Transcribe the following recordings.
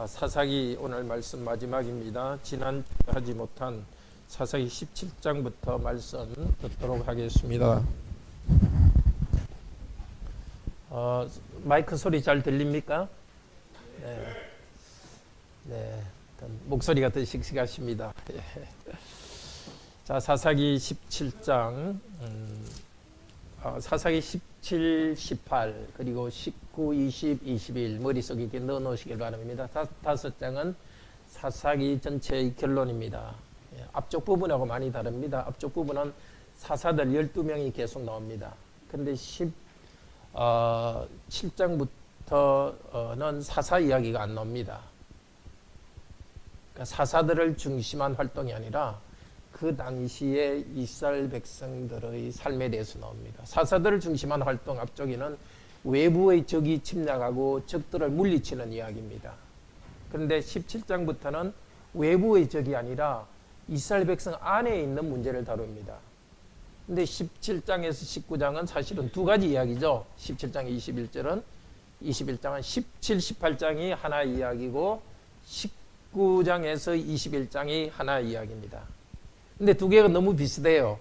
사사기 오늘 말씀 마지막입니다. 지난 하지 못한 사사기 17장부터 말씀 듣도록 하겠습니다. 마이크 소리 잘 들립니까? 네. 목소리가 더 씩씩하십니다. 자, 사사기 17장, 사사기 17, 18, 그리고 19, 20, 21 머릿속에 이렇게 넣어 놓으시길 바랍니다. 다섯 장은 사사기 전체의 결론입니다. 앞쪽 부분하고 많이 다릅니다. 앞쪽 부분은 사사들 12명이 계속 나옵니다. 근데 17장부터는 사사 이야기가 안 나옵니다. 그러니까 사사들을 중심한 활동이 아니라 그 당시에 이스라엘 백성들의 삶에 대해서 나옵니다. 사사들을 중심한 활동 앞쪽에는 외부의 적이 침략하고 적들을 물리치는 이야기입니다. 그런데 17장부터는 외부의 적이 아니라 이스라엘 백성 안에 있는 문제를 다룹니다. 근데 17장에서 19장은 사실은 두 가지 이야기죠. 17장 21절은 21장은 17, 18장이 하나 이야기고 19장에서 21장이 하나 이야기입니다. 근데 두 개가 너무 비슷해요.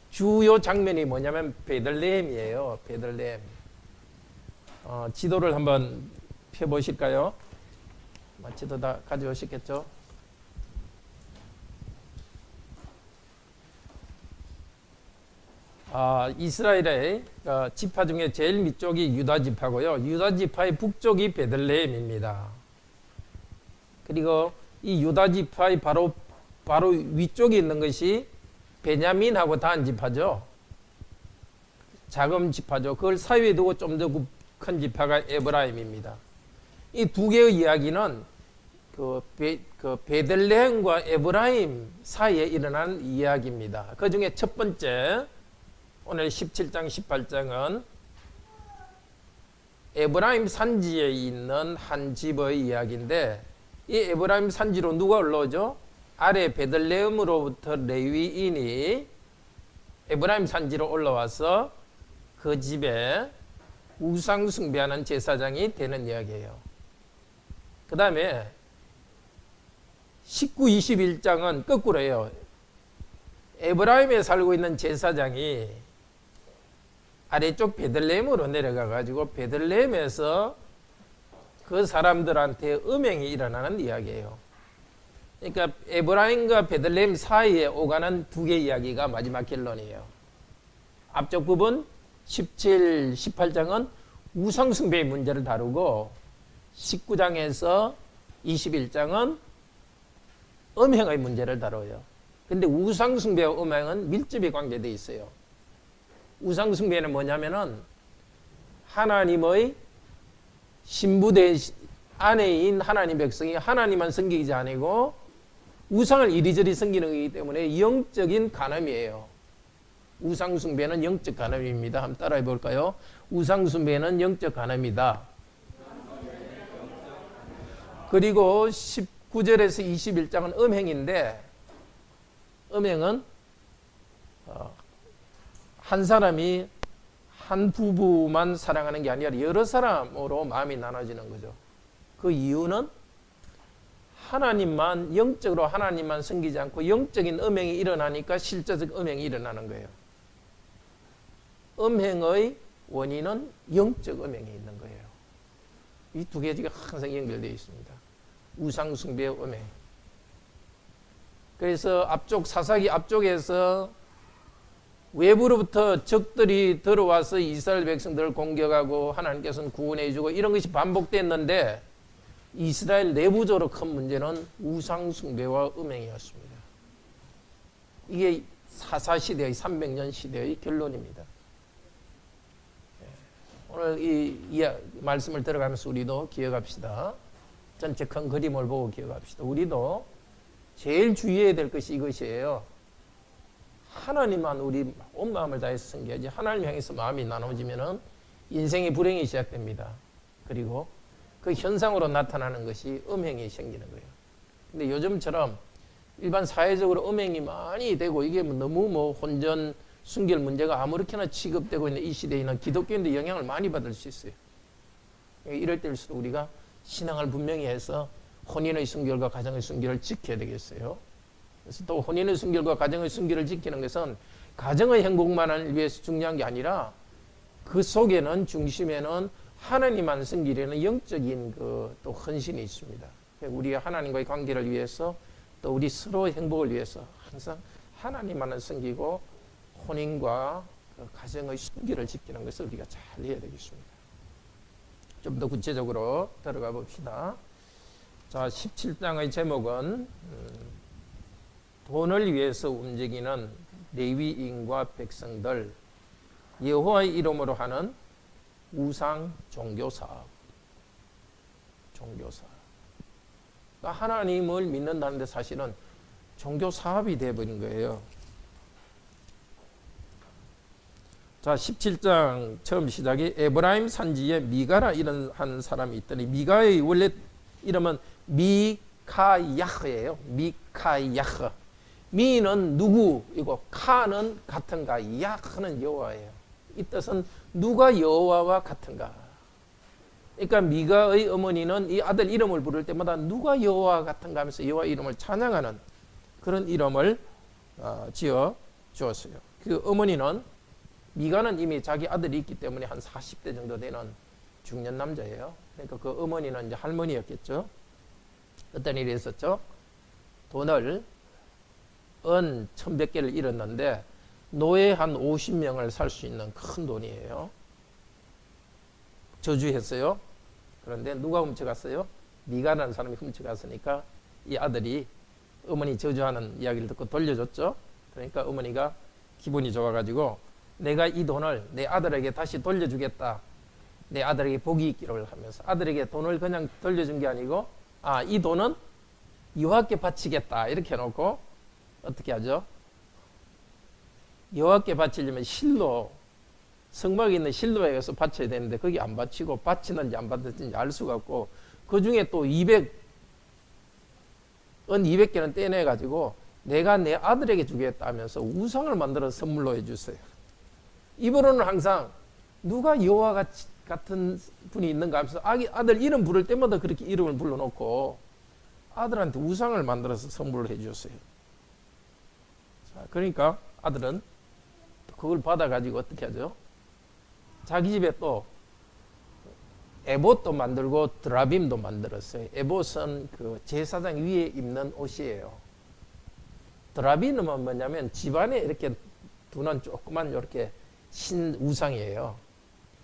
주요 장면이 뭐냐면 베들레헴이에요. 베들레헴. 지도를 한번 펴보실까요? 지도 다 가져오셨겠죠? 이스라엘의 지파 중에 제일 밑쪽이 유다 지파고요. 유다 지파의 북쪽이 베들레헴입니다. 그리고 이 유다 지파의 바로 위쪽에 있는 것이 베냐민하고 단 지파죠. 작은 지파죠. 그걸 사이에 두고 좀 더 큰 지파가 에브라임입니다. 이 두 개의 이야기는 베들레헴과 에브라임 사이에 일어난 이야기입니다. 그 중에 첫 번째, 오늘 17장, 18장은 에브라임 산지에 있는 한 집의 이야기인데, 이 에브라임 산지로 누가 올라오죠? 아래 베들레헴으로부터 레위인이 에브라임 산지로 올라와서 그 집에 우상 숭배하는 제사장이 되는 이야기예요. 그 다음에 19, 21장은 거꾸로예요. 에브라임에 살고 있는 제사장이 아래쪽 베들레헴으로 내려가 가지고 베들레헴에서 그 사람들한테 음행이 일어나는 이야기예요. 그러니까 에브라임과 베들레헴 사이에 오가는 두 개의 이야기가 마지막 결론이에요. 앞쪽 부분 17, 18장은 우상숭배의 문제를 다루고 19장에서 21장은 음행의 문제를 다뤄요. 근데 우상숭배와 음행은 밀접히 관계되어 있어요. 우상숭배는 뭐냐면은 하나님의 신부대 안에 있는 하나님 백성이 하나님만 섬기지 아니고 우상을 이리저리 섬기는 것이기 때문에 영적인 간음이에요. 우상숭배는 영적 간음입니다. 한번 따라해 볼까요? 우상숭배는 영적 간음이다. 그리고 19절에서 21장은 음행인데, 음행은 한 사람이 한 부부만 사랑하는 게 아니라 여러 사람으로 마음이 나눠지는 거죠. 그 이유는 하나님만, 영적으로 하나님만 섬기지 않고 영적인 음행이 일어나니까 실제적 음행이 일어나는 거예요. 음행의 원인은 영적 음행이 있는 거예요. 이 두 개가 항상 연결되어 있습니다. 우상숭배의 음행. 그래서 앞쪽, 사사기 앞쪽에서 외부로부터 적들이 들어와서 이스라엘 백성들을 공격하고 하나님께서는 구원해 주고 이런 것이 반복됐는데, 이스라엘 내부적으로 큰 문제는 우상숭배와 음행이었습니다. 이게 사사시대의 300년 시대의 결론입니다. 오늘 이 말씀을 들어가면서 우리도 기억합시다. 전체 큰 그림을 보고 기억합시다. 우리도 제일 주의해야 될 것이 이것이에요. 하나님만 우리 온 마음을 다해서 섬겨야지. 하나님 향해서 마음이 나눠지면은 인생의 불행이 시작됩니다. 그리고 그 현상으로 나타나는 것이 음행이 생기는 거예요. 근데 요즘처럼 일반 사회적으로 음행이 많이 되고 이게 너무 혼전, 순결 문제가 아무렇게나 취급되고 있는 이 시대에는 기독교인들 영향을 많이 받을 수 있어요. 이럴 때일수록 우리가 신앙을 분명히 해서 혼인의 순결과 가정의 순결을 지켜야 되겠어요. 그래서 또 혼인의 순결과 가정의 순결을 지키는 것은 가정의 행복만을 위해서 중요한 게 아니라 그 속에는 중심에는 하나님만 섬기려는 영적인 그 또 헌신이 있습니다. 우리가 하나님과의 관계를 위해서 또 우리 서로의 행복을 위해서 항상 하나님만을 섬기고 혼인과 그 가정의 순결을 지키는 것을 우리가 잘 해야 되겠습니다. 좀 더 구체적으로 들어가 봅시다. 자, 17장의 제목은 돈을 위해서 움직이는 레위인과 백성들, 여호와의 이름으로 하는 우상 종교사업. 그러니까 하나님을 믿는다는데 사실은 종교사업이 되어버린 거예요. 자, 17장 처음 시작이 에브라임 산지에 미가라 이런 한 사람이 있더니, 미가의 원래 이름은 미카야흐예요. 미카야흐. 미는 누구이고 카는 같은가, 야흐는 여호와예요. 이 뜻은 누가 여호와와 같은가. 그러니까 미가의 어머니는 이 아들 이름을 부를 때마다 누가 여호와와 같은가 하면서 여호와 이름을 찬양하는 그런 이름을 지어 주었어요. 그 어머니는, 미가는 이미 자기 아들이 있기 때문에 한 40대 정도 되는 중년 남자예요. 그러니까 그 어머니는 이제 할머니였겠죠. 어떤 일이 있었죠? 돈을 은 1,100개를 잃었는데 노예 한 50명을 살 수 있는 큰 돈이에요. 저주했어요. 그런데 누가 훔쳐갔어요? 미가라는 사람이 훔쳐갔으니까 이 아들이 어머니 저주하는 이야기를 듣고 돌려줬죠. 그러니까 어머니가 기분이 좋아가지고 내가 이 돈을 내 아들에게 다시 돌려주겠다. 내 아들에게 복이 있기를 하면서 아들에게 돈을 그냥 돌려준 게 아니고, 이 돈은 여호와께 바치겠다 이렇게 해놓고 어떻게 하죠? 여호와께 바치려면 실로, 성막에 있는 실로에 가서 바쳐야 되는데 거기 안 바치고 바치는지 안 바치는지 알 수가 없고, 그 중에 또 200개는 떼내가지고 내가 내 아들에게 주겠다 하면서 우상을 만들어서 선물로 해주세요. 입으로는 항상 누가 여호와 같은 분이 있는가 하면서 아들 이름 부를 때마다 그렇게 이름을 불러놓고 아들한테 우상을 만들어서 선물을 해주었어요. 자, 그러니까 아들은 그걸 받아가지고 어떻게 하죠? 자기 집에 또 에봇도 만들고 드라빔도 만들었어요. 에봇은 그 제사장 위에 입는 옷이에요. 드라빔은 뭐냐면 집안에 이렇게 두는 조그만 이렇게 신 우상이에요.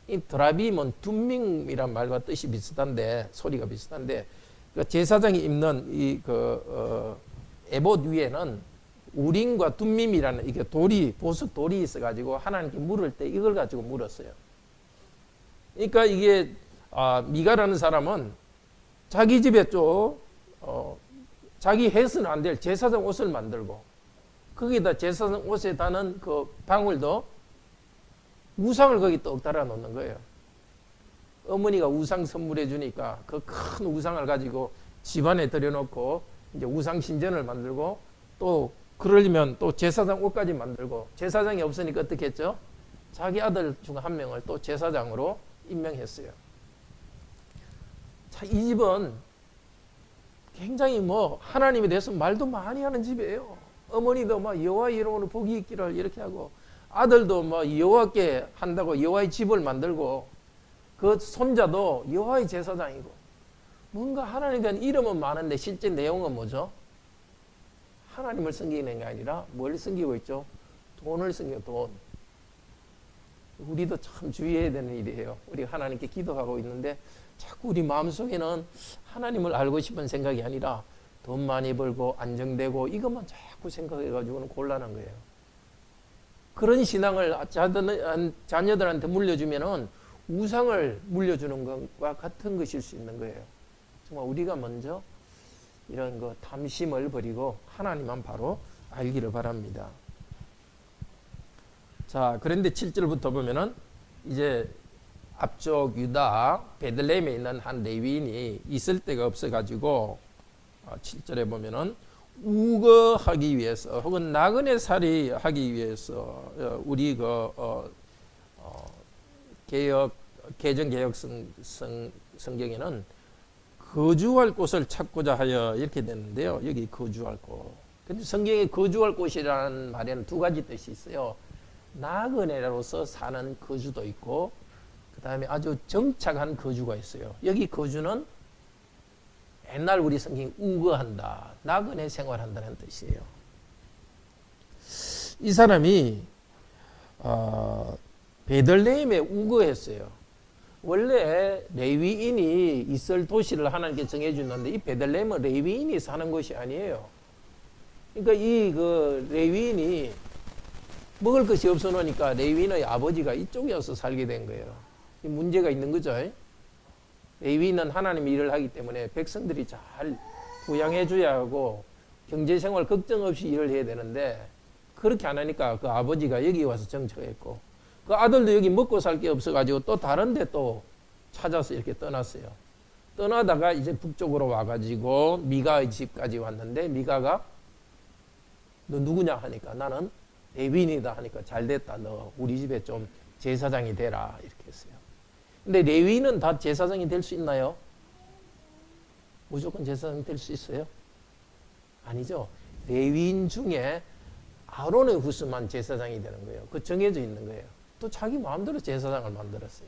이 드라빔은 둠밈이란 말과 뜻이 비슷한데, 소리가 비슷한데, 그 제사장이 입는 이 에봇 위에는 우림과 둠밈이라는 이게 돌이, 보석 돌이 있어가지고 하나님께 물을 때 이걸 가지고 물었어요. 그러니까 이게 미가라는 사람은 자기 집에 자기 해서는 안 될 제사장 옷을 만들고 거기다 제사장 옷에 다는 그 방울도 우상을 거기 떡 달아 놓는 거예요. 어머니가 우상 선물해 주니까 그 큰 우상을 가지고 집안에 들여놓고 이제 우상 신전을 만들고, 또 그러려면 또 제사장 옷까지 만들고, 제사장이 없으니까 어떻게 했죠? 자기 아들 중 한 명을 또 제사장으로 임명했어요. 자, 이 집은 굉장히 하나님에 대해서 말도 많이 하는 집이에요. 어머니도 여호와 이름으로 복이 있기를 이렇게 하고, 아들도 여호와께 한다고 여호와의 집을 만들고, 그 손자도 여호와의 제사장이고, 뭔가 하나님에 대한 이름은 많은데 실제 내용은 뭐죠? 하나님을 섬기는 게 아니라 뭘 섬기고 있죠? 돈을 섬기고, 돈. 우리도 참 주의해야 되는 일이에요. 우리가 하나님께 기도하고 있는데 자꾸 우리 마음속에는 하나님을 알고 싶은 생각이 아니라 돈 많이 벌고 안정되고 이것만 자꾸 생각해가지고는 곤란한 거예요. 그런 신앙을 자녀들한테 물려주면은 우상을 물려주는 것과 같은 것일 수 있는 거예요. 정말 우리가 먼저 이런 거 탐심을 버리고 하나님만 바로 알기를 바랍니다. 자, 그런데 7절부터 보면은 이제 앞쪽 유다 베들레헴에 있는 한 레위인이 있을 데가 없어가지고 7절에 보면은 우거하기 위해서 혹은 나그네 살이 하기 위해서 우리 개정 개혁 성경에는 거주할 곳을 찾고자 하여 이렇게 됐는데요. 여기 거주할 곳. 근데 성경에 거주할 곳이라는 말에는 두 가지 뜻이 있어요. 나그네로서 사는 거주도 있고 그 다음에 아주 정착한 거주가 있어요. 여기 거주는 옛날 우리 성경이 우거한다, 나그네 생활한다는 뜻이에요. 이 사람이 베들레헴에 우거했어요. 원래 레위인이 있을 도시를 하나님께 정해주는데 이 베들레헴은 레위인이 사는 곳이 아니에요. 그러니까 이 레위인이 먹을 것이 없어 놓으니까 레위인의 아버지가 이쪽에 와서 살게 된 거예요. 이 문제가 있는 거죠. 레위인은 하나님의 일을 하기 때문에 백성들이 잘 부양해 줘야 하고 경제생활 걱정 없이 일을 해야 되는데 그렇게 안 하니까 그 아버지가 여기 와서 정착했고 그 아들도 여기 먹고 살 게 없어가지고 또 다른 데 또 찾아서 이렇게 떠났어요. 떠나다가 이제 북쪽으로 와가지고 미가의 집까지 왔는데 미가가 너 누구냐 하니까 나는 레위인이다 하니까 잘됐다. 너 우리 집에 좀 제사장이 되라 이렇게 했어요. 근데 레위인은 다 제사장이 될 수 있나요? 무조건 제사장이 될 수 있어요? 아니죠. 레위인 중에 아론의 후손만 제사장이 되는 거예요. 그 정해져 있는 거예요. 또 자기 마음대로 제사장을 만들었어요.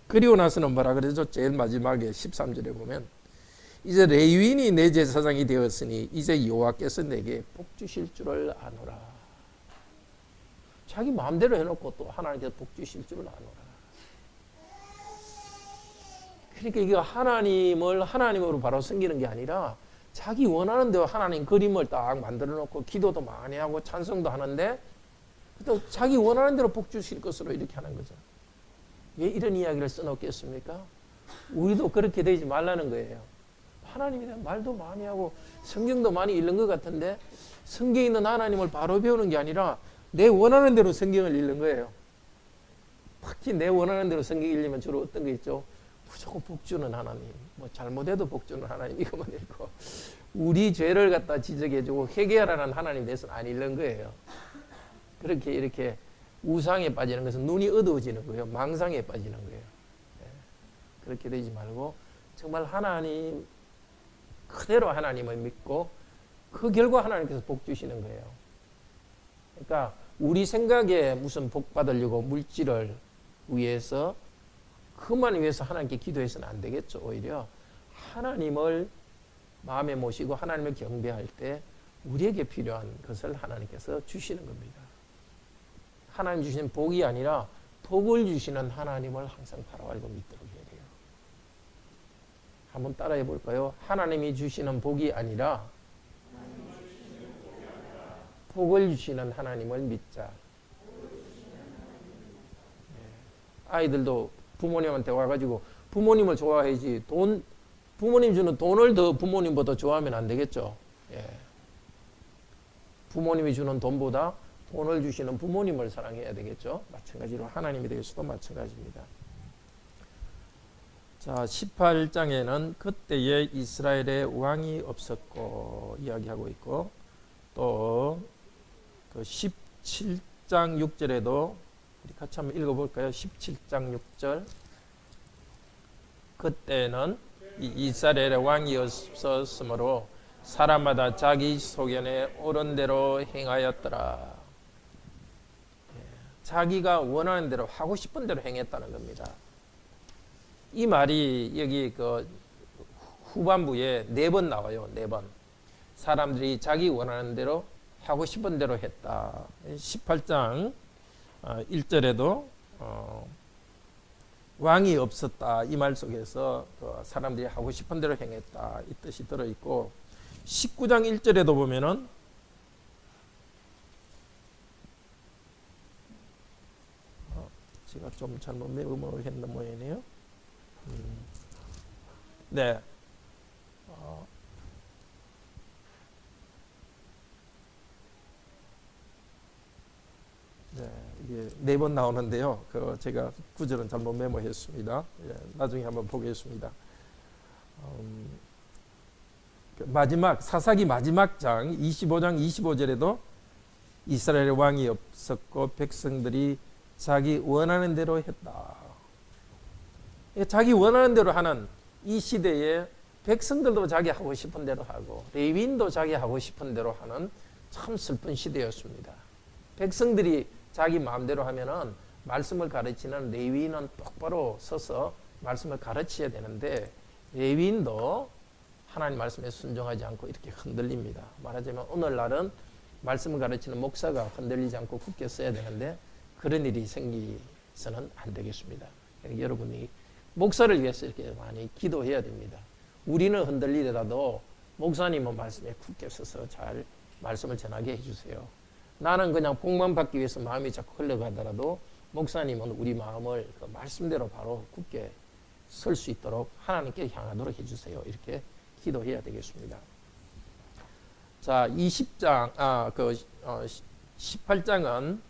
그리고 나서는 뭐라 그러죠? 제일 마지막에 13절에 보면 이제 레위인이 내 제사장이 되었으니 이제 여호와께서 내게 복 주실 줄을 아노라. 자기 마음대로 해놓고 또 하나님께서 복 주실 줄을 아노라. 그러니까 이게 하나님을 하나님으로 바로 섬기는 게 아니라 자기 원하는 대로 하나님 그림을 딱 만들어 놓고 기도도 많이 하고 찬송도 하는데 또 자기 원하는 대로 복 주실 것으로 이렇게 하는 거죠. 왜 이런 이야기를 써놓겠습니까? 우리도 그렇게 되지 말라는 거예요. 하나님에 대한 말도 많이 하고 성경도 많이 읽는 것 같은데 성경에 있는 하나님을 바로 배우는 게 아니라 내 원하는 대로 성경을 읽는 거예요. 특히 내 원하는 대로 성경 읽으면 주로 어떤 게 있죠? 무조건 복 주는 하나님, 뭐 잘못해도 복 주는 하나님 이것만 읽고 우리 죄를 갖다 지적해주고 회개하라는 하나님 대해서는 안 읽는 거예요. 그렇게 이렇게 우상에 빠지는 것은 눈이 어두워지는 거예요. 망상에 빠지는 거예요. 그렇게 되지 말고 정말 하나님 그대로 하나님을 믿고 그 결과 하나님께서 복 주시는 거예요. 그러니까 우리 생각에 무슨 복 받으려고 물질을 위해서 그만 위해서 하나님께 기도해서는 안 되겠죠. 오히려 하나님을 마음에 모시고 하나님을 경배할 때 우리에게 필요한 것을 하나님께서 주시는 겁니다. 하나님 주시는 복이 아니라 복을 주시는 하나님을 항상 바라보고 믿도록 해야 돼요. 한번 따라해 볼까요? 하나님이 주시는 복이 아니라 복을 주시는 하나님을 믿자. 아이들도 부모님한테 와가지고 부모님을 좋아해야지 부모님 주는 돈을 더 부모님보다 좋아하면 안 되겠죠. 부모님이 주는 돈보다 돈을 주시는 부모님을 사랑해야 되겠죠. 마찬가지로 하나님에 대해서도 마찬가지입니다. 자, 18장에는 그때에 이스라엘에 왕이 없었고 이야기하고 있고 또 그 17장 6절에도 우리 같이 한번 읽어볼까요? 17장 6절 그때는 이스라엘에 왕이 없었으므로 사람마다 자기 소견에 옳은 대로 행하였더라. 자기가 원하는 대로 하고 싶은 대로 행했다는 겁니다. 이 말이 여기 그 후반부에 4번 나와요. 4번. 사람들이 자기 원하는 대로 하고 싶은 대로 했다. 18장 1절에도 왕이 없었다. 이 말 속에서 사람들이 하고 싶은 대로 행했다. 이 뜻이 들어있고 19장 1절에도 보면은 제가 좀 잘못 메모했는 모양이네요. 네. 네, 이게 4번 나오는데요. 제가 구절은 잘못 메모했습니다. 나중에 한번 보겠습니다. 마지막 사사기 마지막 장 25장 25절에도 이스라엘 왕이 없었고 백성들이 자기 원하는 대로 했다. 자기 원하는 대로 하는 이 시대에 백성들도 자기 하고 싶은 대로 하고 레위인도 자기 하고 싶은 대로 하는 참 슬픈 시대였습니다. 백성들이 자기 마음대로 하면은 말씀을 가르치는 레위인은 똑바로 서서 말씀을 가르쳐야 되는데 레위인도 하나님 말씀에 순종하지 않고 이렇게 흔들립니다. 말하자면 오늘날은 말씀을 가르치는 목사가 흔들리지 않고 굳게 써야 되는데 그런 일이 생기서는 안 되겠습니다. 여러분이 목사를 위해서 이렇게 많이 기도해야 됩니다. 우리는 흔들리더라도 목사님은 말씀에 굳게 서서 잘 말씀을 전하게 해주세요. 나는 그냥 복만 받기 위해서 마음이 자꾸 흘러가더라도 목사님은 우리 마음을 그 말씀대로 바로 굳게 설 수 있도록 하나님께 향하도록 해주세요. 이렇게 기도해야 되겠습니다. 자, 18장은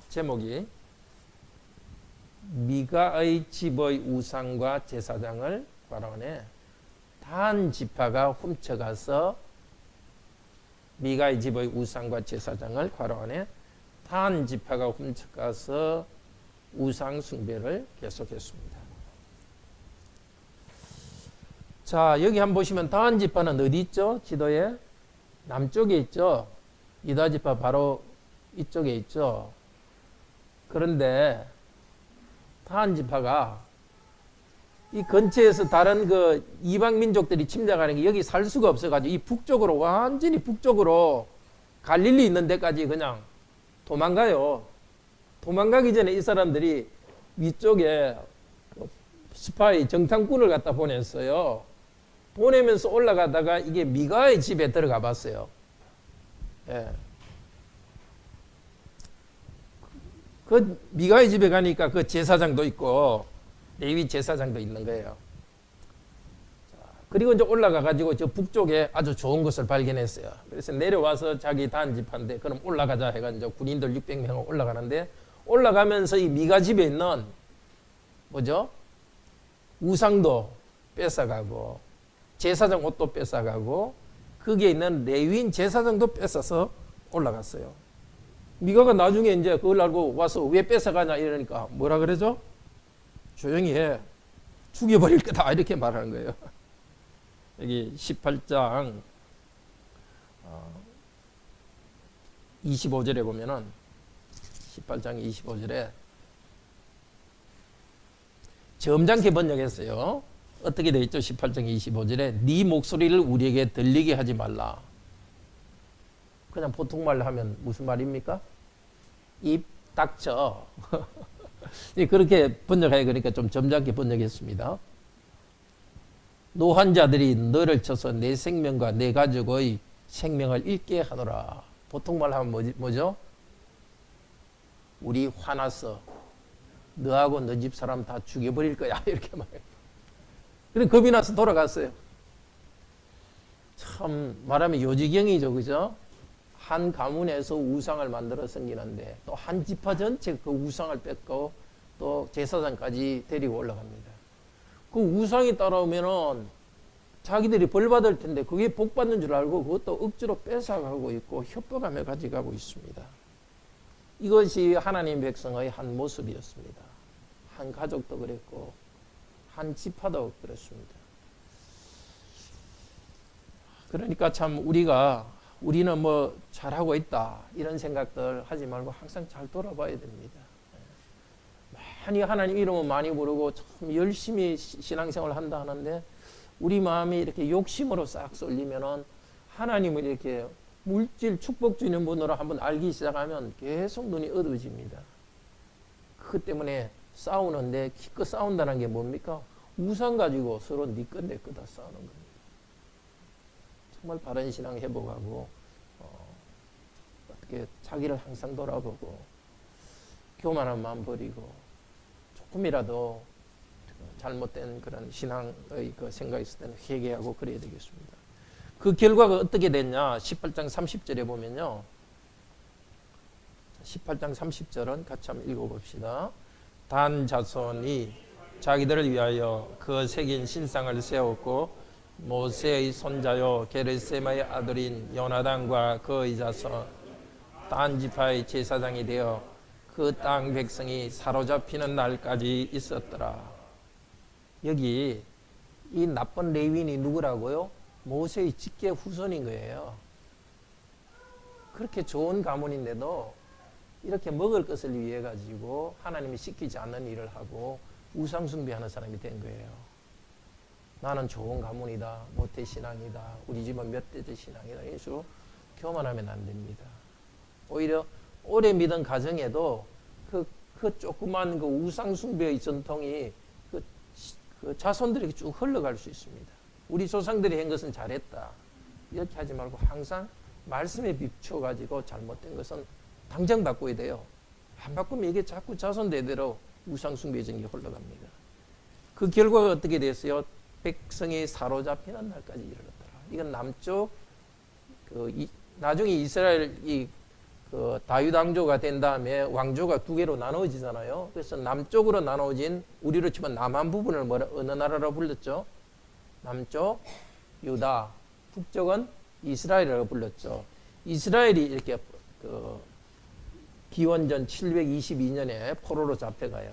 제목이 미가의 집의 우상과 제사장을 바로하네. 단 지파가 훔쳐가서 미가의 집의 우상과 제사장을 괄호하네. 단 지파가 훔쳐가서 우상 숭배를 계속했습니다. 자, 여기 한번 보시면 단 지파는 어디 있죠? 지도에 남쪽에 있죠. 유다 지파 바로 이쪽에 있죠. 그런데 단 지파가 이 근처에서 다른 그 이방 민족들이 침략하는 게 여기 살 수가 없어가지고 이 북쪽으로 완전히 북쪽으로 갈릴리 있는 데까지 그냥 도망가요. 도망가기 전에 이 사람들이 위쪽에 스파이 정탐꾼을 갖다 보냈어요. 보내면서 올라가다가 이게 미가의 집에 들어가 봤어요. 예. 그 미가의 집에 가니까 그 제사장도 있고 레위 제사장도 있는 거예요. 그리고 이제 올라가 가지고 저 북쪽에 아주 좋은 것을 발견했어요. 그래서 내려와서 자기 단 집한테 그럼 올라가자 해가지고 군인들 600명 올라가는데 올라가면서 이 미가 집에 있는 뭐죠? 우상도 뺏어가고 제사장 옷도 뺏어가고 거기에 있는 레위인 제사장도 뺏어서 올라갔어요. 미가가 나중에 이제 그걸 알고 와서 왜 뺏어가냐 이러니까 뭐라 그러죠? 조용히 해. 죽여버릴 거다. 이렇게 말하는 거예요. 여기 18장 25절에 보면은 18장 25절에 점잖게 번역했어요. 어떻게 되어 있죠? 18장 25절에 네 목소리를 우리에게 들리게 하지 말라. 그냥 보통 말로 하면 무슨 말입니까? 입 닥쳐. 그렇게 번역해 그러니까 좀 점잖게 번역했습니다. 노한 자들이 너를 쳐서 내 생명과 내 가족의 생명을 잃게 하노라. 보통 말로 하면 뭐죠? 우리 화났어. 너하고 너 집 사람 다 죽여버릴 거야. 이렇게 말해요. 그래서 겁이 나서 돌아갔어요. 참 말하면 요지경이죠. 그죠? 한 가문에서 우상을 만들어 섬기는데 또 한 지파 전체 그 우상을 뺏고 또 제사장까지 데리고 올라갑니다. 그 우상이 따라오면은 자기들이 벌 받을 텐데 그게 복 받는 줄 알고 그것도 억지로 뺏어가고 있고 협박하며 가져가고 있습니다. 이것이 하나님 백성의 한 모습이었습니다. 한 가족도 그랬고 한 지파도 그랬습니다. 그러니까 참 우리는 뭐 잘하고 있다 이런 생각들 하지 말고 항상 잘 돌아봐야 됩니다. 많이 하나님 이름은 많이 부르고 참 열심히 신앙생활을 한다 하는데 우리 마음이 이렇게 욕심으로 싹 쏠리면은 하나님을 이렇게 물질 축복 주는 분으로 한번 알기 시작하면 계속 눈이 어두워집니다. 그것 때문에 싸우는데 기껏 싸운다는 게 뭡니까? 우상 가지고 서로 네 것 내 거다 싸우는 겁니다. 정말 바른 신앙 회복하고 어떻게 자기를 항상 돌아보고 교만한 마음 버리고 조금이라도 잘못된 그런 신앙의 그 생각이 있을 때는 회개하고 그래야 되겠습니다. 그 결과가 어떻게 됐냐? 18장 30절에 보면요. 18장 30절은 같이 한번 읽어봅시다. 단 자손이 자기들을 위하여 그 새긴 신상을 세웠고 모세의 손자요 게르셈의 아들인 요나단과 그의 자손 단 지파의 제사장이 되어 그 땅 백성이 사로잡히는 날까지 있었더라. 여기 이 나쁜 레위인이 누구라고요? 모세의 직계 후손인 거예요. 그렇게 좋은 가문인데도 이렇게 먹을 것을 위해 가지고 하나님이 시키지 않는 일을 하고 우상 숭배하는 사람이 된 거예요. 나는 좋은 가문이다, 모태 신앙이다, 우리 집은 몇 대째 신앙이다, 이런 식으로 교만하면 안 됩니다. 오히려 오래 믿은 가정에도 그 조그만 그 우상 숭배의 전통이 그 자손들에게 쭉 흘러갈 수 있습니다. 우리 조상들이 한 것은 잘했다, 이렇게 하지 말고 항상 말씀에 비춰가지고 잘못된 것은 당장 바꿔야 돼요. 안 바꾸면 이게 자꾸 자손 대대로 우상숭배의 전기 흘러갑니다. 그 결과가 어떻게 됐어요? 백성이 사로잡히는 날까지 이르렀더라. 이건 남쪽 나중에 이스라엘이 다윗 왕조가 된 다음에 왕조가 두 개로 나눠지잖아요. 그래서 남쪽으로 나눠진, 우리로 치면 남한 부분을 어느 나라로 불렀죠? 남쪽 유다, 북쪽은 이스라엘이라고 불렀죠. 이스라엘이 이렇게 기원전 722년에 포로로 잡혀가요.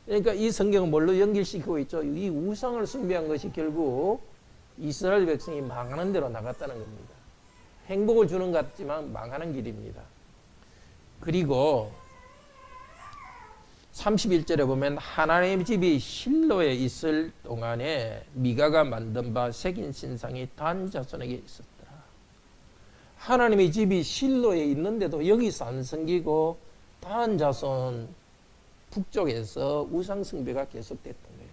그러니까 이 성경은 뭘로 연결시키고 있죠? 이 우상을 숭배한 것이 결국 이스라엘 백성이 망하는 대로 나갔다는 겁니다. 행복을 주는 것 같지만 망하는 길입니다. 그리고 31절에 보면 하나님의 집이 실로에 있을 동안에 미가가 만든 바 새긴 신상이 단 자손에게 있었더라. 하나님의 집이 실로에 있는데도 여기서 안 섬기고 단 자손 북쪽에서 우상 숭배가 계속됐던 거예요.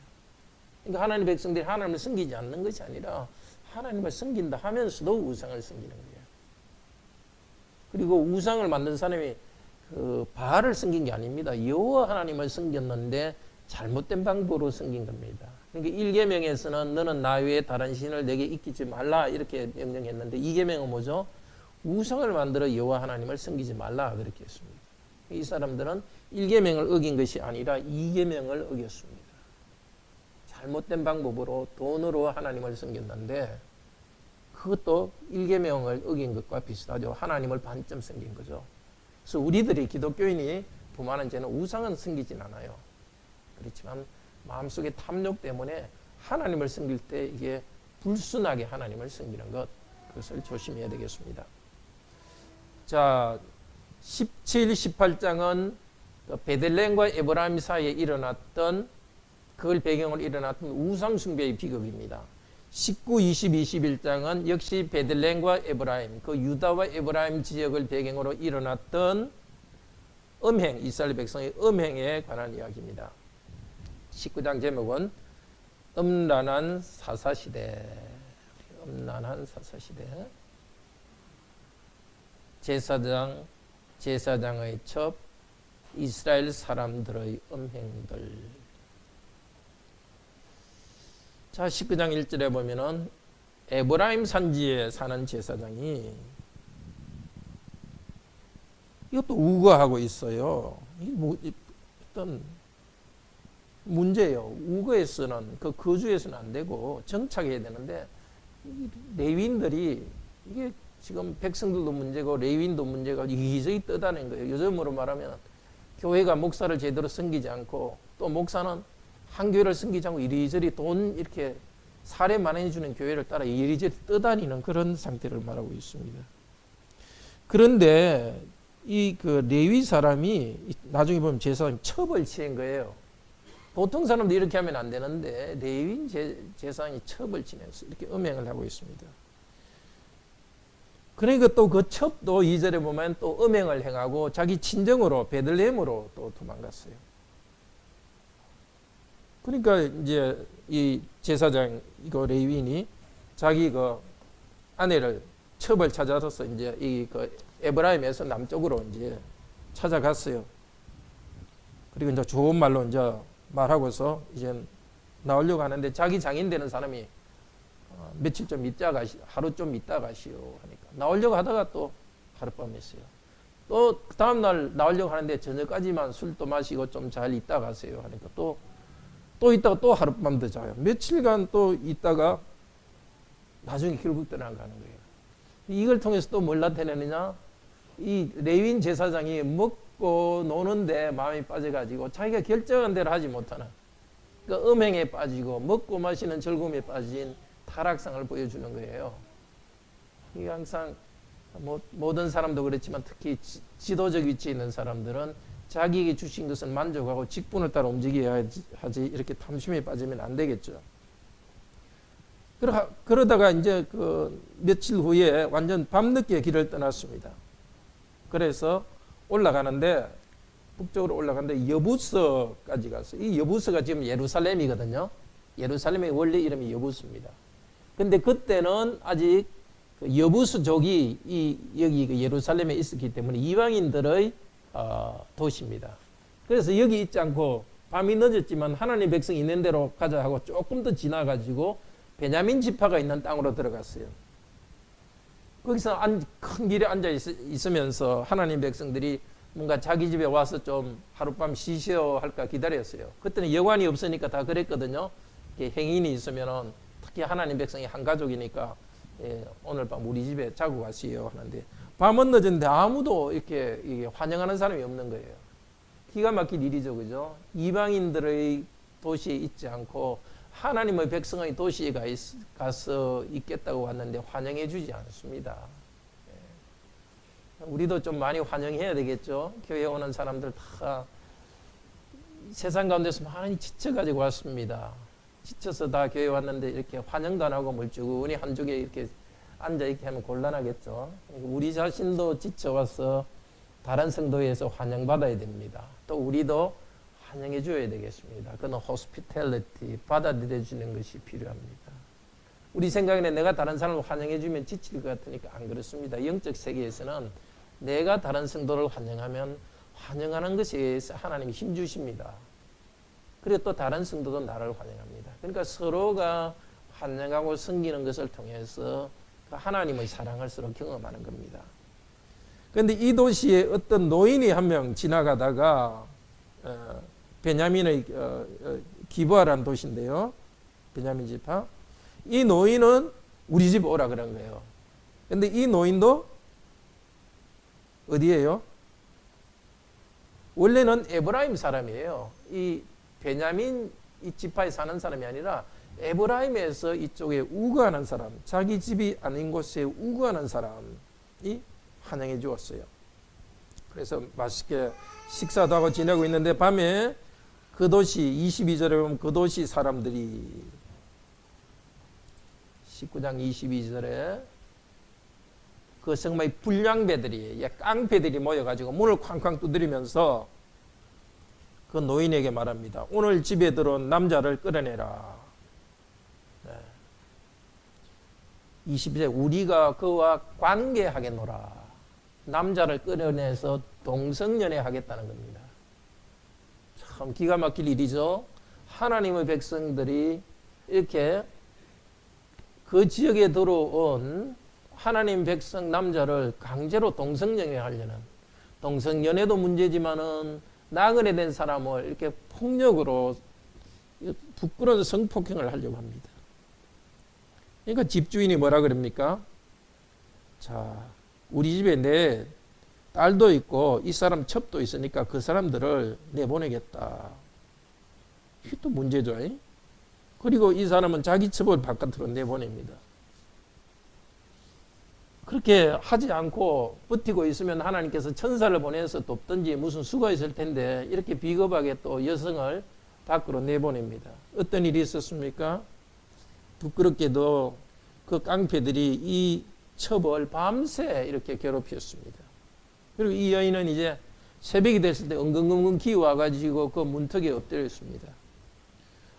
그러니까 하나님의 백성들이 하나님을 섬기지 않는 것이 아니라 하나님을 섬긴다 하면서도 우상을 섬기는 거예요. 그리고 우상을 만든 사람이 바알을 섬긴 게 아닙니다. 여호와 하나님을 섬겼는데 잘못된 방법으로 섬긴 겁니다. 그러니까 1계명에서는 너는 나 외에 다른 신을 내게 익히지 말라 이렇게 명령했는데 2계명은 뭐죠? 우상을 만들어 여호와 하나님을 섬기지 말라 그렇게 했습니다. 이 사람들은 1계명을 어긴 것이 아니라 2계명을 어겼습니다. 잘못된 방법으로 돈으로 하나님을 섬겼는데 그것도 1계명을 어긴 것과 비슷하죠. 하나님을 반쯤 섬긴 거죠. 그래서 우리들이 기독교인이 범하는 죄는 우상은 섬기진 않아요. 그렇지만 마음속의 탐욕 때문에 하나님을 섬길 때 이게 불순하게 하나님을 섬기는 것, 그것을 조심해야 되겠습니다. 자, 17, 18장은 베들레헴과 에브라임 사이에 일어났던, 그걸 배경으로 일어났던 우상숭배의 비극입니다. 19, 20, 21장은 역시 베들레헴과 에브라임, 그 유다와 에브라임 지역을 배경으로 일어났던 음행, 이스라엘 백성의 음행에 관한 이야기입니다. 19장 제목은 음란한 사사시대. 음란한 사사시대. 제사장의 첩, 이스라엘 사람들의 음행들. 자, 19장 1절에 보면은 에브라임 산지에 사는 제사장이 이것도 우거하고 있어요. 이게 어떤 문제예요. 우거에서는, 그 거주에서는 안 되고 정착해야 되는데 레위인들이, 이게 지금 백성들도 문제고 레위인도 문제가 이기저기 떠다니는 거예요. 요즘으로 말하면 교회가 목사를 제대로 섬기지 않고, 또 목사는 한 교회를 섬기지 않고 이리저리 돈 이렇게 사례 많이 주는 교회를 따라 이리저리 떠다니는 그런 상태를 말하고 있습니다. 그런데 이 그 레위 사람이 나중에 보면 제사장이 첩을 취한 거예요. 보통 사람도 이렇게 하면 안 되는데 레위인 제사장이 첩을 지내서 이렇게 음행을 하고 있습니다. 그러니까 또 그 첩도 2절에 보면 또 음행을 행하고 자기 친정으로 베들레헴으로 또 도망갔어요. 그러니까 이제 이 제사장, 이거 레위인이 자기 그 아내를, 첩을 찾아서 이제 이 그 에브라임에서 남쪽으로 이제 찾아갔어요. 그리고 이제 좋은 말로 이제 말하고서 이제 나오려고 하는데 자기 장인 되는 사람이 며칠 좀 있다 가시오, 하루 좀 있다 가시오 하니까 나오려고 하다가 또 하룻밤 있어요. 또 다음날 나오려고 하는데 저녁까지만 술도 마시고 좀 잘 있다 가세요 하니까 또 있다가 또 하룻밤 더 자요. 며칠간 또 있다가 나중에 결국 떠나가는 거예요. 이걸 통해서 또 뭘 나타내느냐? 이 레위인 제사장이 먹고 노는데 마음이 빠져가지고 자기가 결정한 대로 하지 못하는, 그 음행에 빠지고 먹고 마시는 즐거움에 빠진 타락상을 보여주는 거예요. 이게 항상 모든 사람도 그렇지만 특히 지도적 위치에 있는 사람들은 자기에게 주신 것을 만족하고 직분을 따라 움직여야 하지 이렇게 탐심에 빠지면 안 되겠죠. 그러다가 이제 그 며칠 후에 완전 밤늦게 길을 떠났습니다. 그래서 올라가는데 북쪽으로 올라가는데 여부서까지 갔어요. 이 여부서가 지금 예루살렘이거든요. 예루살렘의 원래 이름이 여부서입니다. 근데 그때는 아직 그 여부서족이 여기 그 예루살렘에 있었기 때문에 이방인들의 도시입니다. 그래서 여기 있지 않고 밤이 늦었지만 하나님 백성이 있는 대로 가자 하고 조금 더 지나가지고 베냐민 지파가 있는 땅으로 들어갔어요. 거기서 큰 길에 앉아 있으면서 하나님 백성들이 뭔가 자기 집에 와서 좀 하룻밤 쉬셔 할까 기다렸어요. 그때는 여관이 없으니까 다 그랬거든요. 행인이 있으면은 특히 하나님 백성이 한 가족이니까 오늘 밤 우리 집에 자고 가시오 하는데 밤은 늦었는데 아무도 이렇게 환영하는 사람이 없는 거예요. 기가 막힌 일이죠, 그죠? 이방인들의 도시에 있지 않고 하나님의 백성의 도시에 가서 있겠다고 왔는데 환영해 주지 않습니다. 우리도 좀 많이 환영해야 되겠죠. 교회에 오는 사람들 다 세상 가운데서 많이 지쳐가지고 왔습니다. 지쳐서 다 교회 왔는데 이렇게 환영도 안 하고 멀쩡히 한쪽에 이렇게 앉아있게 하면 곤란하겠죠. 우리 자신도 지쳐와서 다른 성도에서 환영받아야 됩니다. 또 우리도 환영해 줘야 되겠습니다. 그건 hospitality, 받아들여주는 것이 필요합니다. 우리 생각에는 내가 다른 사람을 환영해 주면 지칠 것 같으니까 안 그렇습니다. 영적 세계에서는 내가 다른 성도를 환영하면 환영하는 것이 하나님이 힘 주십니다. 그리고 또 다른 성도도 나를 환영합니다. 그러니까 서로가 환영하고 섬기는 것을 통해서 하나님의 사랑을 서로 경험하는 겁니다. 그런데 이 도시에 어떤 노인이 한 명 지나가다가 베냐민의 기브아라는 도시인데요. 베냐민 지파. 이 노인은 우리 집 오라 그런 거예요. 그런데 이 노인도 어디예요? 원래는 에브라임 사람이에요. 이 베냐민 이 지파에 사는 사람이 아니라 에브라임에서 이쪽에 우거하는 사람, 자기 집이 아닌 곳에 우거하는 사람이 환영해 주었어요. 그래서 맛있게 식사도 하고 지내고 있는데 밤에 그 도시 22절에 보면 그 도시 사람들이 19장 22절에 그 성마의 불량배들이 깡패들이 모여가지고 문을 쾅쾅 두드리면서 그 노인에게 말합니다. 오늘 집에 들어온 남자를 끌어내라. 22절 우리가 그와 관계하겠노라. 남자를 끌어내서 동성연애 하겠다는 겁니다. 참 기가 막힐 일이죠. 하나님의 백성들이 이렇게 그 지역에 들어온 하나님 백성 남자를 강제로 동성연애 하려는, 동성연애도 문제지만은 나그네 된 사람을 이렇게 폭력으로 부끄러운 성폭행을 하려고 합니다. 그러니까 집주인이 뭐라 그럽니까? 자, 우리 집에 내 딸도 있고 이 사람 첩도 있으니까 그 사람들을 내보내겠다. 이게 또 문제죠. 그리고 이 사람은 자기 첩을 바깥으로 내보냅니다. 그렇게 하지 않고 버티고 있으면 하나님께서 천사를 보내서 돕든지 무슨 수가 있을 텐데 이렇게 비겁하게 또 여성을 밖으로 내보냅니다. 어떤 일이 있었습니까? 부끄럽게도 그 깡패들이 이 첩을 밤새 이렇게 괴롭혔습니다. 그리고 이 여인은 이제 새벽이 됐을 때 엉금엉금 기어와가지고 그 문턱에 엎드렸습니다.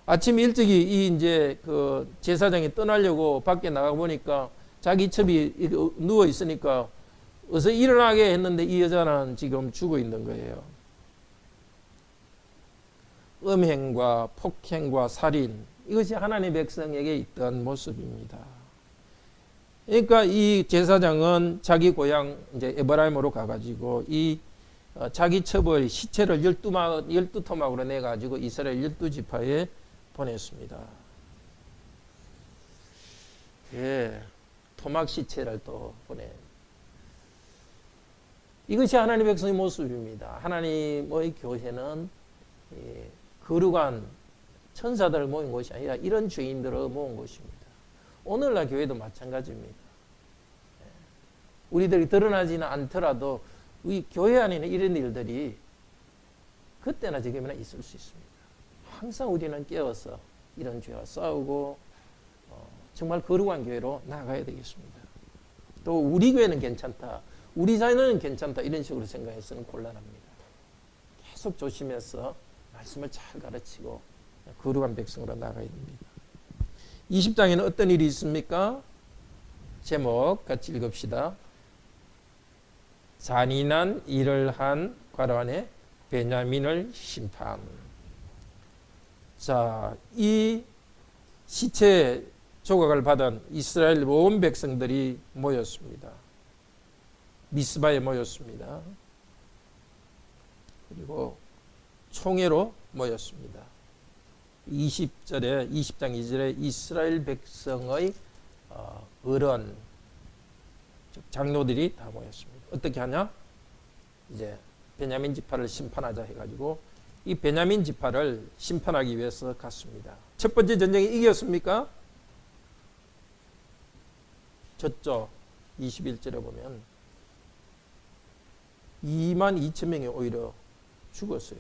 아침 일찍이 이 이제 그 제사장이 떠나려고 밖에 나가 보니까 자기 첩이 누워 있으니까 어서 일어나게 했는데 이 여자는 지금 죽어 있는 거예요. 음행과 폭행과 살인, 이것이 하나님의 백성에게 있던 모습입니다. 그러니까 이 제사장은 자기 고향 이제 에브라임으로 가가지고 이 자기 첩을 시체를 12토막으로 내가지고 이스라엘 12지파에 보냈습니다. 예, 토막 시체를 또 보내. 이것이 하나님의 백성의 모습입니다. 하나님의 교회는 거룩한 천사들을 모인 곳이 아니라 이런 죄인들을 모은 곳입니다. 오늘날 교회도 마찬가지입니다. 우리들이 드러나지는 않더라도 우리 교회 안에는 이런 일들이 그때나 지금이나 있을 수 있습니다. 항상 우리는 깨어서 이런 죄와 싸우고 정말 거룩한 교회로 나아가야 되겠습니다. 또 우리 교회는 괜찮다, 우리 자녀는 괜찮다 이런 식으로 생각해서는 곤란합니다. 계속 조심해서 말씀을 잘 가르치고 거룩한 백성으로 나아가야 됩니다. 20장에는 어떤 일이 있습니까? 제목 같이 읽읍시다. 잔인한 일을 한 괄호안에 베냐민을 심판. 자, 이 시체 조각을 받은 이스라엘 온 백성들이 모였습니다. 미스바에 모였습니다. 그리고 총회로 모였습니다. 20장 2절에 이스라엘 백성의 어른, 장로들이 다 모였습니다. 어떻게 하냐? 이제 베냐민 지파를 심판하자 해가지고 이 베냐민 지파를 심판하기 위해서 갔습니다. 첫 번째 전쟁에 이겼습니까? 졌죠. 21절에 보면 22,000명이 오히려 죽었어요.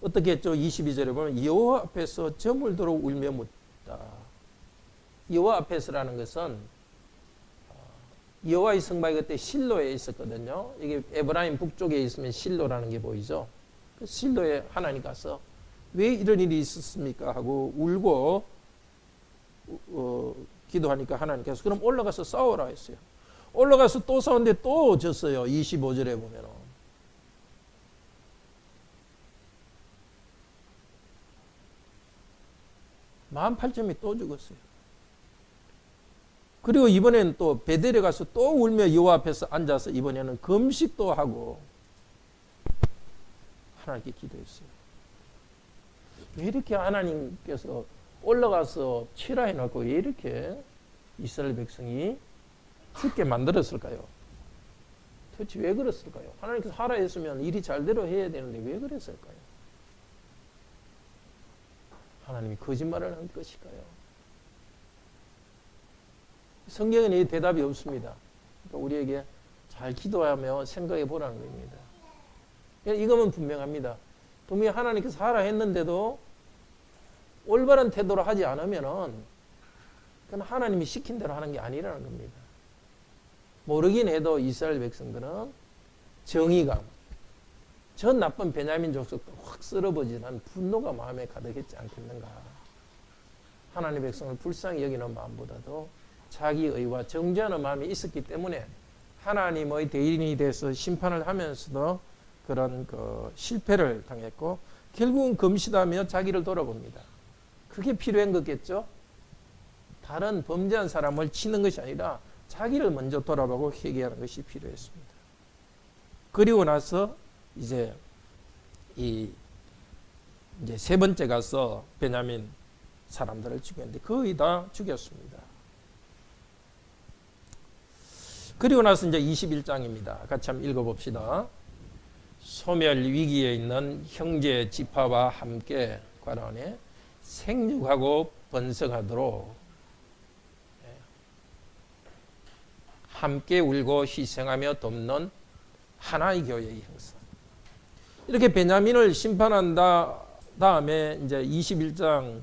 어떻게 했죠? 22절에 보면 여호와 앞에서 저물도로 울며 묻다. 여호와 앞에서라는 것은 여호와의 성막이 그때 실로에 있었거든요. 이게 에브라임 북쪽에 있으면 실로라는 게 보이죠. 그 실로에 하나님 가서 왜 이런 일이 있었습니까? 하고 울고 기도하니까 하나님께서 그럼 올라가서 싸우라 했어요. 올라가서 또 싸웠는데 또 졌어요. 25절에 보면 18,000명이 또 죽었어요. 그리고 이번에는 또 베델에 가서 또 울며 여호와 앞에서 앉아서 이번에는 금식도 하고 하나님께 기도했어요. 왜 이렇게 하나님께서 올라가서 치라 해놓고 왜 이렇게 이스라엘 백성이 죽게 만들었을까요? 도대체 왜 그랬을까요? 하나님께서 하라 했으면 일이 잘대로 해야 되는데 왜 그랬을까요? 하나님이 거짓말을 한 것일까요? 성경에는 이 대답이 없습니다. 그러니까 우리에게 잘 기도하며 생각해 보라는 겁니다. 이거면 분명합니다. 분명히 하나님께서 하라 했는데도 올바른 태도로 하지 않으면은 그건 하나님이 시킨 대로 하는 게 아니라는 겁니다. 모르긴 해도 이스라엘 백성들은 정의감, 저 나쁜 베냐민 족속도 확 썰어버지는 분노가 마음에 가득했지 않겠는가. 하나님의 백성을 불쌍히 여기는 마음보다도 자기 의와 정죄하는 마음이 있었기 때문에 하나님의 대인이 돼서 심판을 하면서도 그런 실패를 당했고 결국은 금시하며 자기를 돌아봅니다. 그게 필요한 거겠죠? 다른 범죄한 사람을 치는 것이 아니라 자기를 먼저 돌아보고 회개하는 것이 필요했습니다. 그리고 나서 이제 세 번째 가서 베냐민 사람들을 죽였는데 거의 다 죽였습니다. 그리고 나서 이제 21장입니다. 같이 한번 읽어봅시다. 소멸 위기에 있는 형제 지파와 함께 관원에 생육하고 번성하도록 함께 울고 희생하며 돕는 하나의 교회의 형성. 이렇게 베냐민을 심판한 다음에 이제 21장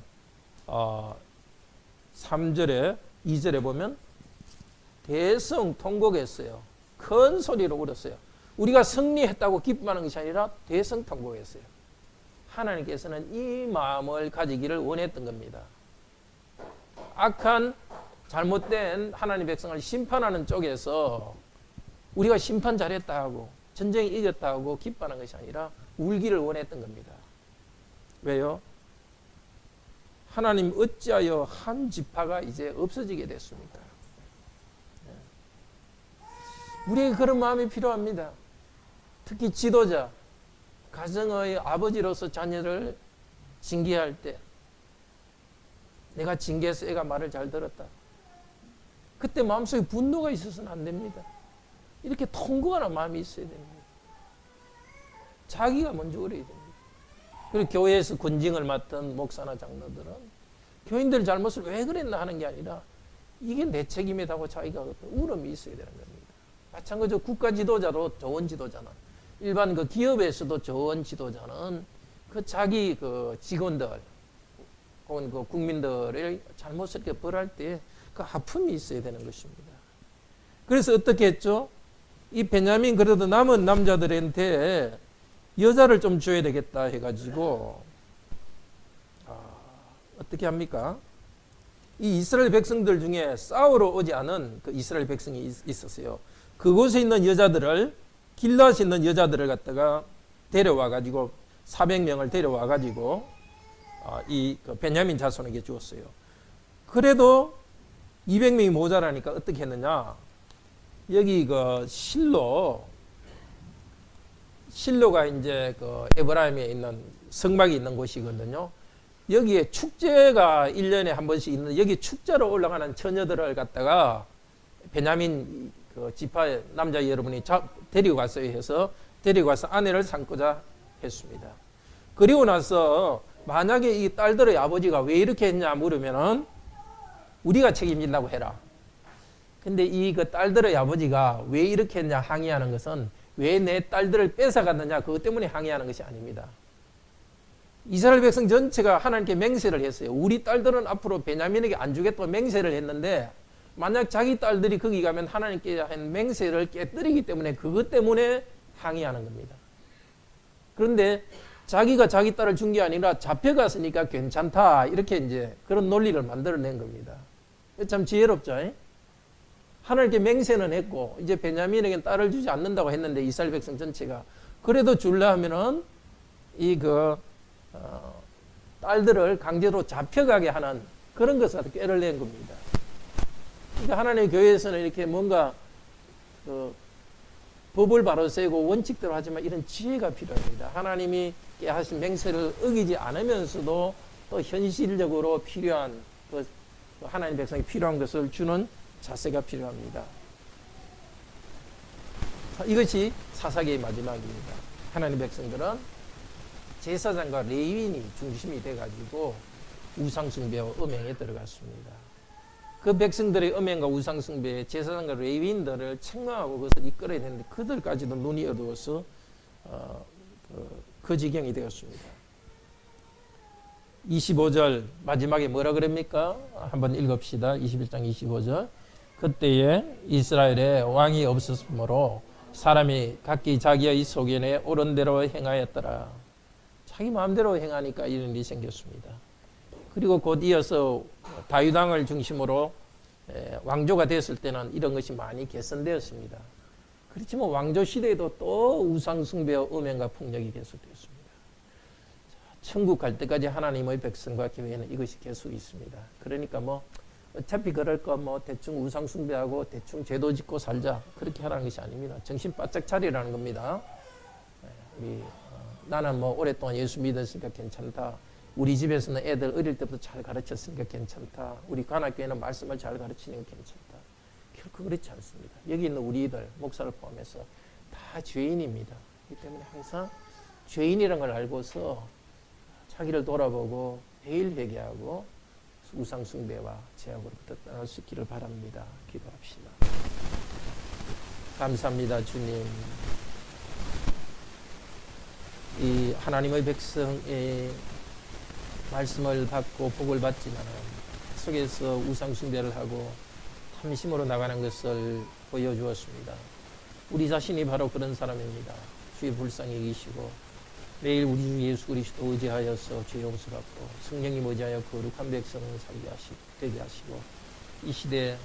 3절에 2절에 보면 대성 통곡했어요. 큰 소리로 울었어요. 우리가 승리했다고 기뻐하는 것이 아니라 대성 통곡했어요. 하나님께서는 이 마음을 가지기를 원했던 겁니다. 악한 잘못된 하나님 백성을 심판하는 쪽에서 우리가 심판 잘했다 하고 전쟁에 이겼다 하고 기뻐하는 것이 아니라 울기를 원했던 겁니다. 왜요? 하나님 어찌하여 한 지파가 이제 없어지게 됐습니까? 우리에게 그런 마음이 필요합니다. 특히 지도자, 가정의 아버지로서 자녀를 징계할 때 내가 징계해서 애가 말을 잘 들었다. 그때 마음속에 분노가 있어서는 안 됩니다. 이렇게 통곡하는 마음이 있어야 됩니다. 자기가 먼저 울어야 됩니다. 그리고 교회에서 군직을 맡은 목사나 장로들은 교인들 잘못을 왜 그랬나 하는 게 아니라 이게 내 책임이라고 자기가 울음이 있어야 되는 겁니다. 마찬가지로 국가 지도자도 좋은 지도자는 일반 그 기업에서도 좋은 지도자는 그 자기 그 직원들 혹은 그 국민들의 잘못을 이렇게 벌할 때 그 아픔이 있어야 되는 것입니다. 그래서 어떻게 했죠? 이 베냐민 그래도 남은 남자들한테 여자를 좀 줘야 되겠다 해가지고 어떻게 합니까? 이 이스라엘 백성들 중에 싸우러 오지 않은 그 이스라엘 백성이 있었어요. 그곳에 있는 여자들을 길라앗에 있는 여자들을 갖다가 데려와 가지고 400명을 데려와 가지고 이 베냐민 자손에게 주었어요. 그래도 200명이 모자라니까 어떻게 했느냐? 여기 그 실로가 이제 그 에브라임에 있는 성막이 있는 곳이거든요. 여기에 축제가 1년에 한 번씩 있는 여기 축제로 올라가는 처녀들을 갖다가 베냐민 그 지파의 남자 여러분이 데리고 갔어요 해서 데리고 가서 아내를 삼고자 했습니다. 그리고 나서 만약에 이 딸들의 아버지가 왜 이렇게 했냐 물으면은 우리가 책임진다고 해라. 근데 이 그 딸들의 아버지가 왜 이렇게 했냐 항의하는 것은 왜 내 딸들을 뺏어갔느냐 그것 때문에 항의하는 것이 아닙니다. 이스라엘 백성 전체가 하나님께 맹세를 했어요. 우리 딸들은 앞으로 베냐민에게 안 주겠다고 맹세를 했는데 만약 자기 딸들이 거기 가면 하나님께 한 맹세를 깨뜨리기 때문에 그것 때문에 항의하는 겁니다. 그런데 자기가 자기 딸을 준 게 아니라 잡혀갔으니까 괜찮다 이렇게 이제 그런 논리를 만들어낸 겁니다. 참 지혜롭죠. 하나님께 맹세는 했고 이제 베냐민에게는 딸을 주지 않는다고 했는데 이스라엘 백성 전체가 그래도 줄라 하면은 이 딸들을 강제로 잡혀가게 하는 그런 것을 꾀를 낸 겁니다. 그러니까 하나님의 교회에서는 이렇게 뭔가 법을 바로 세우고 원칙대로 하지만 이런 지혜가 필요합니다. 하나님이 하신 맹세를 어기지 않으면서도 또 현실적으로 필요한 하나님 백성이 필요한 것을 주는 자세가 필요합니다. 이것이 사사기의 마지막입니다. 하나님 백성들은 제사장과 레위인이 중심이 돼가지고 우상숭배와 음행에 들어갔습니다. 그 백성들의 음행과 우상숭배에 제사장과 레위인들을 책망하고 그것을 이끌어야 되는데 그들까지도 눈이 어두워서 그 지경이 되었습니다. 25절 마지막에 뭐라 그럽니까? 한번 읽읍시다. 21장 25절. 그때에 이스라엘에 왕이 없었으므로 사람이 각기 자기의 소견에 옳은 대로 행하였더라. 자기 마음대로 행하니까 이런 일이 생겼습니다. 그리고 곧 이어서 다윗 왕을 중심으로 왕조가 됐을 때는 이런 것이 많이 개선되었습니다. 그렇지만 왕조 시대에도 또 우상숭배와 음행과 폭력이 계속되었습니다. 천국 갈 때까지 하나님의 백성과 교회는 이것이 계속 있습니다. 그러니까 어차피 그럴 거 대충 우상숭배하고 대충 죄도 짓고 살자 그렇게 하라는 것이 아닙니다. 정신 바짝 차리라는 겁니다. 나는 오랫동안 예수 믿었으니까 괜찮다. 우리 집에서는 애들 어릴 때부터 잘 가르쳤으니까 괜찮다. 우리 관악교회는 말씀을 잘 가르치니까 괜찮다. 결코 그렇지 않습니다. 여기 있는 우리들 목사를 포함해서 다 죄인입니다. 그렇기 때문에 항상 죄인이라는 걸 알고서 자기를 돌아보고 매일 회개하고 우상숭배와 죄악으로부터 떠날 수 있기를 바랍니다. 기도합시다. 감사합니다, 주님. 이 하나님의 백성의 말씀을 받고 복을 받지만 속에서 우상숭배를 하고 탐심으로 나가는 것을 보여주었습니다. 우리 자신이 바로 그런 사람입니다. 주의 불쌍히 여기시고 매일 우리 주 예수 그리스도 의지하여서 죄 용서받고 성령님 의지하여 거룩한 백성을 되게 하시고 이 시대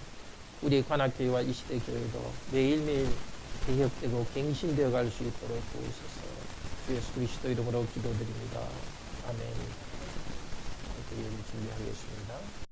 우리 관악교회와 이 시대 교회도 매일매일 개혁되고 갱신되어 갈 수 있도록 도우소서. 주 예수 그리스도 이름으로 기도드립니다. 아멘. 기도를 준비하겠습니다.